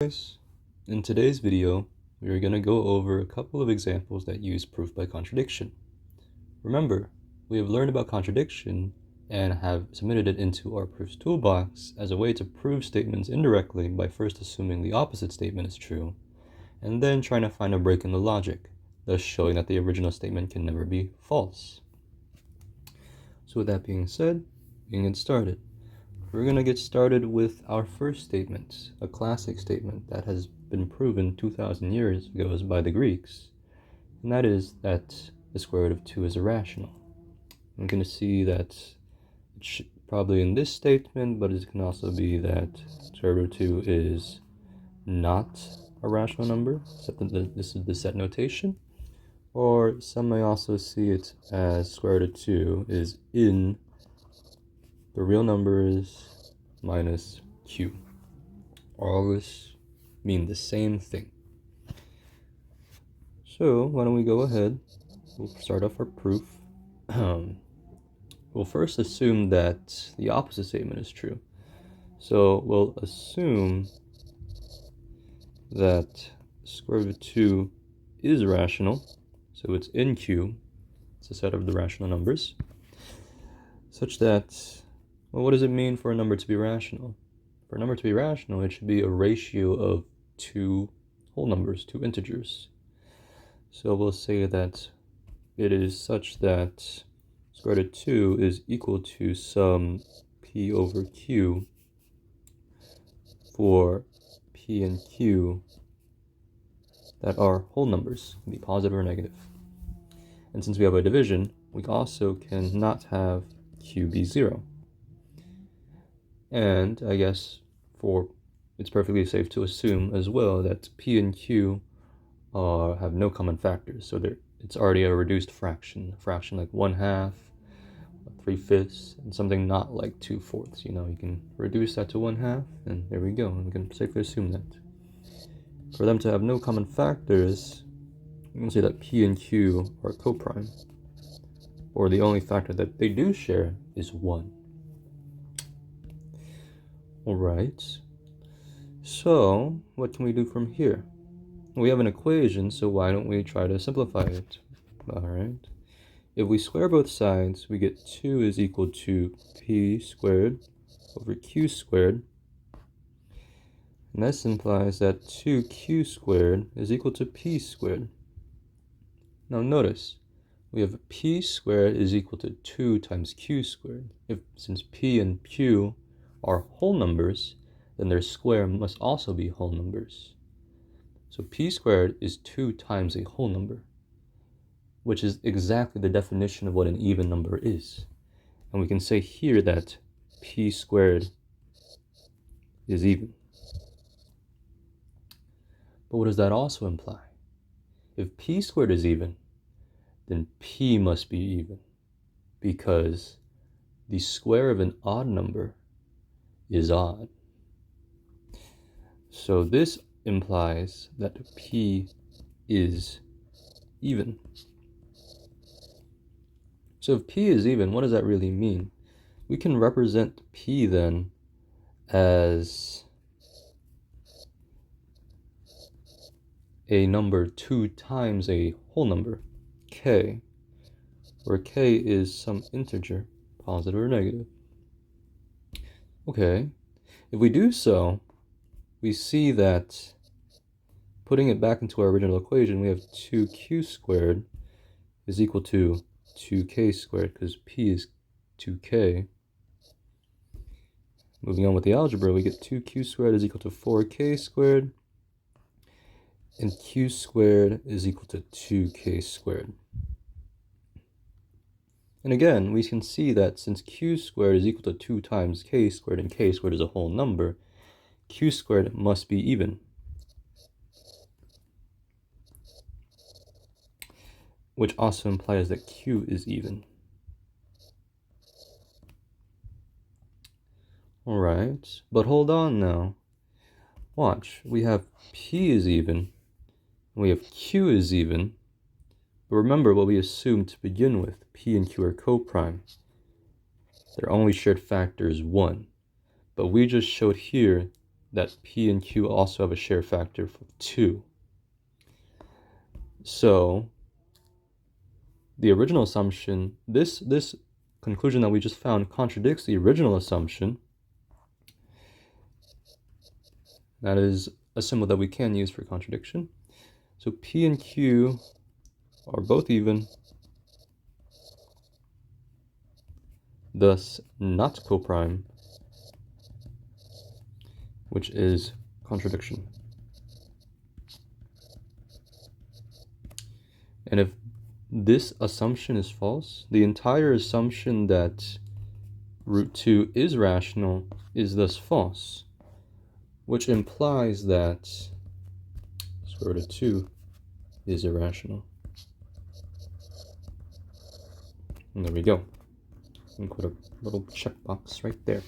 Guys, in today's video, we are going to go over a couple of examples that use proof by contradiction. Remember, we have learned about contradiction and have submitted it into our proofs toolbox as a way to prove statements indirectly by first assuming the opposite statement is true, and then trying to find a break in the logic, thus showing that the original statement can never be false. So with that being said, we can get started. We're going to get started with our first statement, a classic statement that has been proven 2,000 years ago by the Greeks, and that is that the square root of 2 is irrational. I'm going to see that it's probably in this statement, but it can also be that square root of 2 is not a rational number. This is the set notation. Or some may also see it as square root of 2 is in the real numbers minus q. All this mean the same thing. So why don't we go ahead, we'll start off our proof. We'll first assume that the opposite statement is true. So we'll assume that square root of 2 is rational, so it's in q, it's a set of the rational numbers, such that, well, what does it mean for a number to be rational? For a number to be rational, it should be a ratio of two whole numbers, two integers. So we'll say that it is such that square root of 2 is equal to some p over q for p and q that are whole numbers, can be positive or negative. And since we have a division, we also cannot have q be 0. And I guess it's perfectly safe to assume as well that p and q have no common factors. So it's already a reduced fraction like 1/2, 3/5, and something not like 2/4. You can reduce that to 1/2, and there we go. And we can safely assume that. For them to have no common factors, we can say that p and q are coprime, or the only factor that they do share is 1. Alright, so what can we do from here? We have an equation, so why don't we try to simplify it? Alright, if we square both sides, we get 2 is equal to p squared over q squared, and this implies that 2q squared is equal to p squared. Now notice, we have p squared is equal to 2 times q squared. Since p and q are whole numbers, then their square must also be whole numbers. So p squared is 2 times a whole number, which is exactly the definition of what an even number is. And we can say here that p squared is even. But what does that also imply? If p squared is even, then p must be even, because the square of an odd number is odd. So this implies that p is even. So if p is even, what does that really mean? We can represent p then as a number 2 times a whole number, k, where k is some integer, positive or negative. Okay, if we do so, we see that putting it back into our original equation, we have 2q squared is equal to 2k squared, because p is 2k. Moving on with the algebra, we get 2q squared is equal to 4k squared, and q squared is equal to 2k squared. And again, we can see that since q squared is equal to 2 times k squared, and k squared is a whole number, q squared must be even. Which also implies that q is even. Alright, but hold on now. Watch, we have p is even, and we have q is even. But remember what we assumed to begin with, p and q are coprime. Their only shared factor is 1. But we just showed here that P and Q also have a shared factor of 2. So the original assumption, this conclusion that we just found contradicts the original assumption. That is a symbol that we can use for contradiction. So P and Q are both even, thus not coprime, which is contradiction. And if this assumption is false, the entire assumption that root 2 is rational is thus false, which implies that square root of 2 is irrational. And there we go. And put a little checkbox right there.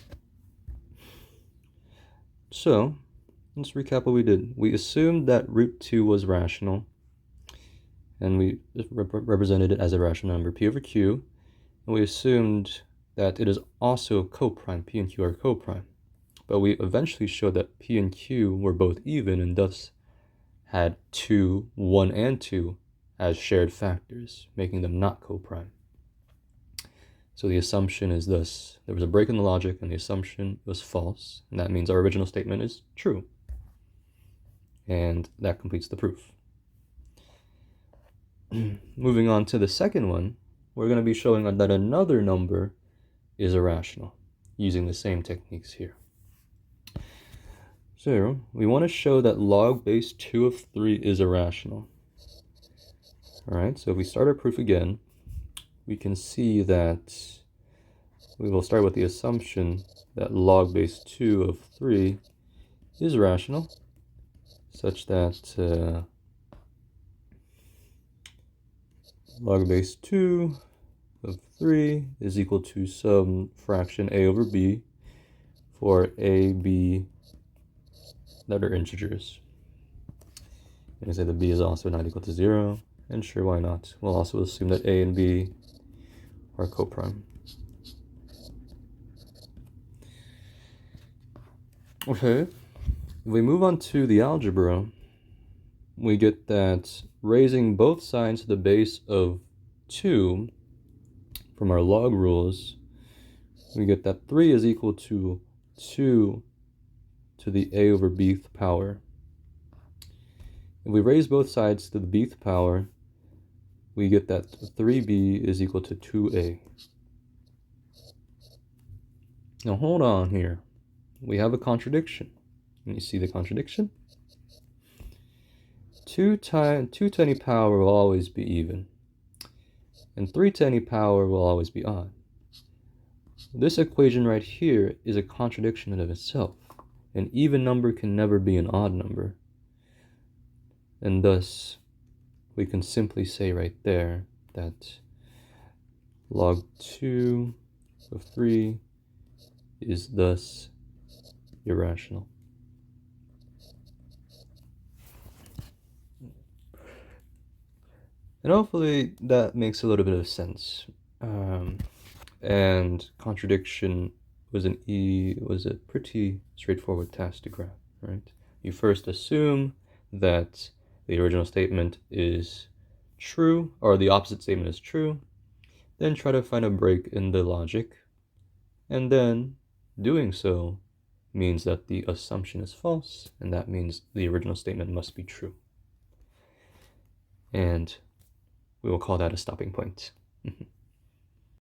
So let's recap what we did. We assumed that root 2 was rational, and we represented it as a rational number, P over Q, and we assumed that it is also coprime, P and Q are coprime. But we eventually showed that P and Q were both even and thus had 2, 1, and 2 as shared factors, making them not coprime. So the assumption is thus, there was a break in the logic and the assumption was false, and that means our original statement is true. And that completes the proof. Moving on to the second one, we're going to be showing that another number is irrational, using the same techniques here. So we want to show that log base 2 of 3 is irrational. Alright, so if we start our proof again, we can see that we will start with the assumption that log base 2 of 3 is rational, such that log base 2 of 3 is equal to some fraction a over b for a, b that are integers. And say that b is also not equal to 0, and sure, why not? We'll also assume that a and b are coprime. Okay, if we move on to the algebra, we get that raising both sides to the base of 2 from our log rules, we get that 3 is equal to 2 to the a over bth power. If we raise both sides to the bth power, we get that 3b is equal to 2a. Now hold on here. We have a contradiction. Can you see the contradiction? 2 to any power will always be even, and 3 to any power will always be odd. This equation right here is a contradiction in of itself. An even number can never be an odd number, and thus we can simply say right there that log 2 of 3 is thus irrational. And hopefully that makes a little bit of sense. And contradiction was a pretty straightforward task to grab, right? You first assume that the original statement is true, or the opposite statement is true, then try to find a break in the logic, and then doing so means that the assumption is false, and that means the original statement must be true. And we will call that a stopping point.